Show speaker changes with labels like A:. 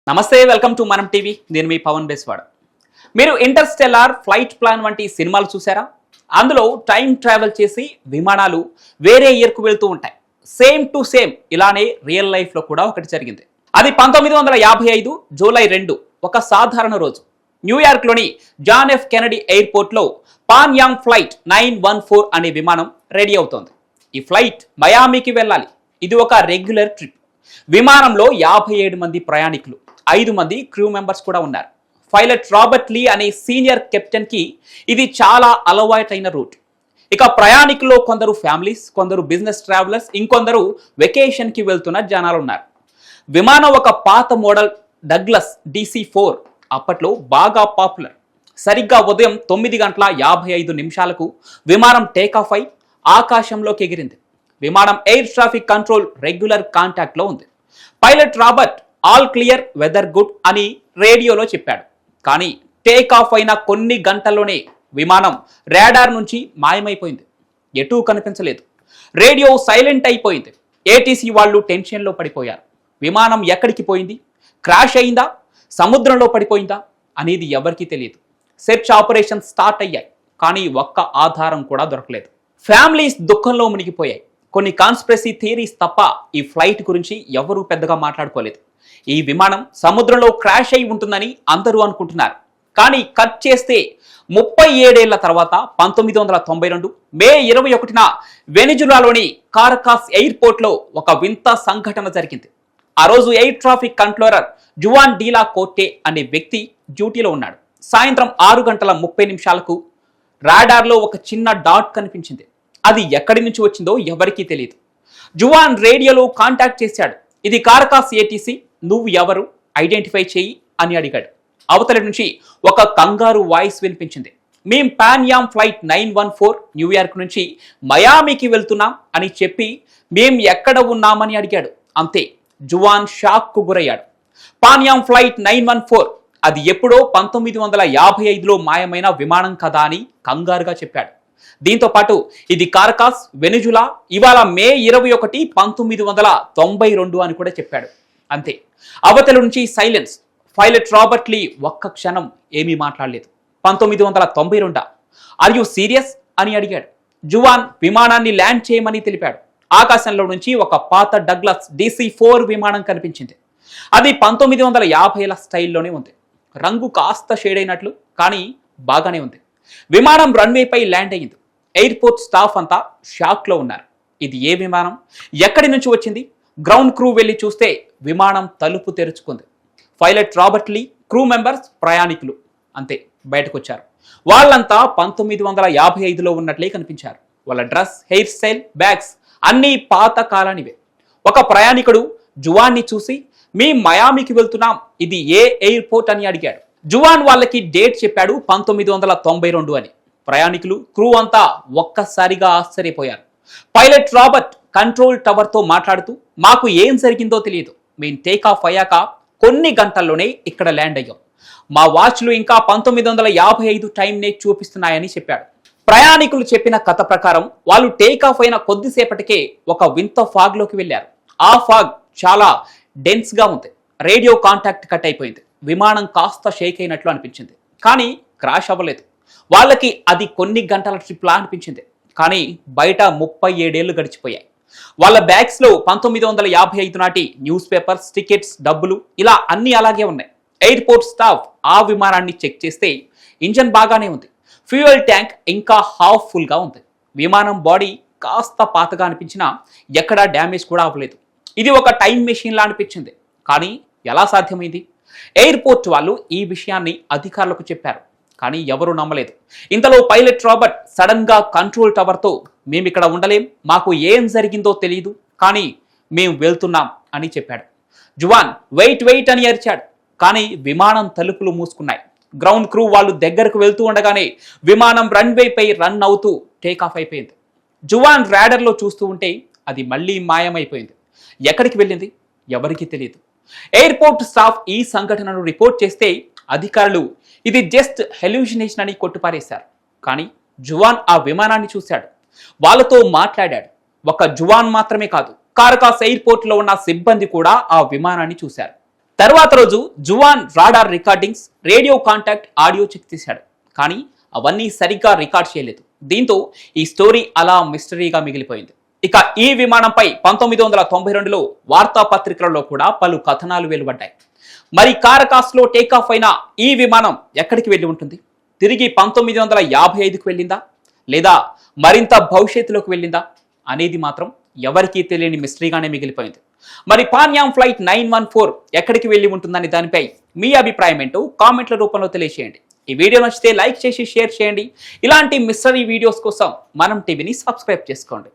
A: నమస్తే, welcome to మనం TV. నేను మీ పవన్ బేస్వాడ. మీరు ఇంటర్స్టెల్లార్, ఫ్లైట్ ప్లాన్ వంటి సినిమాలు చూసారా? అందులో టైం ట్రావెల్ చేసి విమానాలు వేరే ఇయర్కు వెళ్తూ ఉంటాయి. సేమ్ టు సేమ్ ఇలానే రియల్ లైఫ్లో కూడా ఒకటి జరిగింది. అది 1955 జూలై 2 ఒక సాధారణ రోజు. న్యూయార్క్లోని జాన్ ఎఫ్ కెనడీ ఎయిర్పోర్ట్లో పాన్ యాంగ్ ఫ్లైట్ 914 అనే విమానం రెడీ అవుతోంది. ఈ ఫ్లైట్ మయామికి వెళ్ళాలి. ఇది ఒక రెగ్యులర్ ట్రిప్. విమానంలో 57 మంది ప్రయాణికులు, 5 మంది క్రూ మెంబర్స్ కూడా ఉన్నారు. పైలట్ రాబర్ట్ లీ అనే సీనియర్ కెప్టెన్ కి ఇది చాలా అలవాటైన రూట్. ఇక ప్రయాణికుల్లో కొందరు ఫ్యామిలీస్, కొందరు బిజినెస్ ట్రావెలర్స్, ఇంకొందరు వెకేషన్ కి వెళ్తున్న జనాలు ఉన్నారు. విమానం ఒక పాత మోడల్ డగ్లస్ DC-4. అప్పట్లో బాగా పాపులర్. సరిగ్గా ఉదయం 9:55 విమానం టేకాఫ్ అయి ఆకాశంలోకి ఎగిరింది. విమానం air traffic control regular contact లో ఉంది. Pilot Robert all clear, weather good అని రేడియోలో చెప్పాడు. కానీ టేక్ ఆఫ్ అయిన కొన్ని గంటల్లోనే విమానం రాడార్ నుంచి మాయమైపోయింది. ఎటూ కనిపించలేదు. రేడియో సైలెంట్ అయిపోయింది. ఏటీసీ వాళ్ళు టెన్షన్లో పడిపోయారు. విమానం ఎక్కడికి పోయింది? క్రాష్ అయిందా? సముద్రంలో పడిపోయిందా అనేది ఎవరికీ తెలియదు. సెర్చ్ ఆపరేషన్ స్టార్ట్ అయ్యాయి. కానీ ఒక్క ఆధారం కూడా దొరకలేదు. ఫ్యామిలీస్ దుఃఖంలో మునిగిపోయాయి. కొన్ని కాన్స్పిరసీ థియరీస్ తప్ప ఈ ఫ్లైట్ గురించి ఎవరూ పెద్దగా మాట్లాడుకోలేదు. ఈ విమానం సముద్రంలో క్రాష్ అయి ఉంటుందని అందరూ అనుకుంటున్నారు. కానీ కట్ చేస్తే 37 ఏళ్ల తర్వాత 1992 మే 21న వెనిజులాలోని కారకాస్ ఎయిర్పోర్ట్లో ఒక వింత సంఘటన జరిగింది. ఆ రోజు ఎయిర్ ట్రాఫిక్ కంట్రోలర్ జువాన్ డీలా కోర్టే అనే వ్యక్తి డ్యూటీలో ఉన్నాడు. సాయంత్రం 6:30 రాడార్లో ఒక చిన్న డాట్ కనిపించింది. అది ఎక్కడి నుంచి వచ్చిందో ఎవరికీ తెలియదు. జువాన్ రేడియోలో కాంటాక్ట్ చేశాడు. ఇది కారకాస్ ఏటీసీ, నువ్వు ఎవరు, ఐడెంటిఫై చేయి అని అడిగాడు. అవతలి నుంచి ఒక కంగారు వాయిస్ వినిపించింది. మేం పాన్ యాంగ్ ఫ్లైట్ 914 న్యూయార్క్ నుంచి మయామికి వెళ్తున్నాం అని చెప్పి మేం ఎక్కడ ఉన్నామని అడిగాడు. అంతే, జువాన్ షాక్ కు గురయ్యాడు. పాన్ యాంగ్ ఫ్లైట్ 914 అది ఎప్పుడో 1955లో మాయమైన విమానం కదా అని కంగారుగా చెప్పాడు. దీంతో పాటు ఇది కారకాస్, వెనిజులా, ఇవాళ మే 21, 1992 అని కూడా చెప్పాడు. అంతే, అవతల నుంచి సైలెన్స్. పైలట్ రాబర్ట్ లీ ఒక్క క్షణం ఏమీ మాట్లాడలేదు. 1992 ఆర్ యు సీరియస్ అని అడిగాడు. జువాన్ విమానాన్ని ల్యాండ్ చేయమని తెలిపాడు. ఆకాశంలో నుంచి ఒక పాత డగ్లస్ DC-4 విమానం కనిపించింది. అది 1950ల స్టైల్లోనే ఉంది. రంగు కాస్త షేడ్ అయినట్లు, కానీ బాగానే ఉంది. విమానం రన్వేపై ల్యాండ్ అయ్యింది. ఎయిర్పోర్ట్ స్టాఫ్ అంతా షాక్లో ఉన్నారు. ఇది ఏ విమానం, ఎక్కడి నుంచి వచ్చింది? గ్రౌండ్ క్రూ వెళ్ళి చూస్తే విమానం తలుపు తెరుచుకుంది. పైలట్ రాబర్ట్ లీ, క్రూ మెంబర్స్, ప్రయాణికులు అంతే బయటకు వచ్చారు. వాళ్ళంతా 1955లో ఉన్నట్లే కనిపించారు. వాళ్ళ డ్రెస్, హెయిర్ స్టైల్, బ్యాగ్స్ అన్నీ పాత కాలానివే. ఒక ప్రయాణికుడు జువాన్ని చూసి మీ మయామికి వెళ్తున్నాం, ఇది ఏ ఎయిర్పోర్ట్ అని అడిగాడు. జువాన్ వాళ్ళకి డేట్ చెప్పాడు, 1992 అని. ప్రయాణికులు, క్రూ అంతా ఒక్కసారిగా ఆశ్చర్యపోయారు. పైలట్ రాబర్ట్ కంట్రోల్ టవర్తో మాట్లాడుతూ, మాకు ఏం జరిగిందో తెలియదు. మేము టేక్ ఆఫ్ అయ్యాక కొన్ని గంటల్లోనే ఇక్కడ ల్యాండ్ అయ్యాం. మా వాచ్లు ఇంకా 1955 టైంనే చూపిస్తున్నాయని చెప్పాడు. ప్రయాణికులు చెప్పిన కథ ప్రకారం వాళ్ళు టేక్ ఆఫ్ అయిన కొద్దిసేపటికే ఒక వింత ఫాగ్ లోకి వెళ్ళారు. ఆ ఫాగ్ చాలా డెన్స్ గా ఉంది. రేడియో కాంటాక్ట్ కట్ అయిపోయింది. విమానం కాస్త షేక్ అయినట్లు అనిపించింది, కానీ క్రాష్ అవ్వలేదు. వాళ్ళకి అది కొన్ని గంటల ట్రిప్లా అనిపించింది. కానీ బయట 37 ఏళ్లు గడిచిపోయాయి. వాళ్ళ బ్యాగ్స్ లో 1955 నాటి న్యూస్ పేపర్స్, టికెట్స్, డబ్బులు ఇలా అన్ని అలాగే ఉన్నాయి. ఎయిర్పోర్ట్ స్టాఫ్ ఆ విమానాన్ని చెక్ చేస్తే ఇంజన్ బాగానే ఉంది. ఫ్యూయల్ ట్యాంక్ ఇంకా హాఫ్ ఫుల్ గా ఉంది. విమానం బాడీ కాస్త పాతగా అనిపించినా ఎక్కడా డ్యామేజ్ కూడా అవ్వలేదు. ఇది ఒక టైం మెషిన్ లా అనిపించింది. కానీ ఎలా సాధ్యమైంది? ఎయిర్పోర్ట్ వాళ్ళు ఈ విషయాన్ని అధికారులకు చెప్పారు, కానీ ఎవరూ నమ్మలేదు. ఇంతలో పైలట్ రాబర్ట్ సడన్ గా కంట్రోల్ టవర్తో, మేమిక్కడ ఉండలేం, మాకు ఏం జరిగిందో తెలియదు, కానీ మేం వెళ్తున్నాం అని చెప్పాడు. జువాన్ వెయిట్ వెయిట్ అని అరిచాడు. కానీ విమానం తలుపులు మూసుకున్నాయి. గ్రౌండ్ క్రూ వాళ్ళు దగ్గరకు వెళ్తూ ఉండగానే విమానం రన్వేపై రన్ అవుతూ టేక్ ఆఫ్ అయిపోయింది. జువాన్ రాడర్లో చూస్తూ ఉంటే అది మళ్ళీ మాయమైపోయింది. ఎక్కడికి వెళ్ళింది ఎవరికీ తెలియదు. ఎయిర్పోర్ట్ స్టాఫ్ ఈ సంఘటనను రిపోర్ట్ చేస్తే అధికారులు ఇది జస్ట్ హెల్యూసినేషన్ అని కొట్టుపారేశారు. కానీ జువాన్ ఆ విమానాన్ని చూశాడు, వాళ్ళతో మాట్లాడాడు. ఒక జువాన్ మాత్రమే కాదు, కారకాస్ ఎయిర్పోర్ట్లో ఉన్న సిబ్బంది కూడా ఆ విమానాన్ని చూశారు. తర్వాత రోజు Juan radar recordings, radio contact audio check తీశాడు. కానీ అవన్నీ సరిగ్గా రికార్డ్ చేయలేదు. దీంతో ఈ స్టోరీ అలా మిస్టరీగా మిగిలిపోయింది. ఇక ఈ విమానంపై 1992లో వార్తాపత్రికలలో కూడా పలు కథనాలు వెలువడ్డాయి. మరి కారకాస్లో టేకాఫ్ అయిన ఈ విమానం ఎక్కడికి వెళ్ళి ఉంటుంది? తిరిగి 1955కు వెళ్ళిందా, లేదా మరింత భవిష్యత్తులోకి వెళ్ళిందా అనేది మాత్రం ఎవరికీ తెలియని మిస్టరీగానే మిగిలిపోయింది. మరి పాన్యామ్ ఫ్లైట్ 914 ఎక్కడికి వెళ్ళి ఉంటుందని దానిపై మీ అభిప్రాయం ఏంటో కామెంట్ల రూపంలో తెలియజేయండి. ఈ వీడియో నచ్చితే లైక్ చేసి షేర్ చేయండి. ఇలాంటి మిస్టరీ వీడియోస్ కోసం మనం టీవీని సబ్స్క్రైబ్ చేసుకోండి.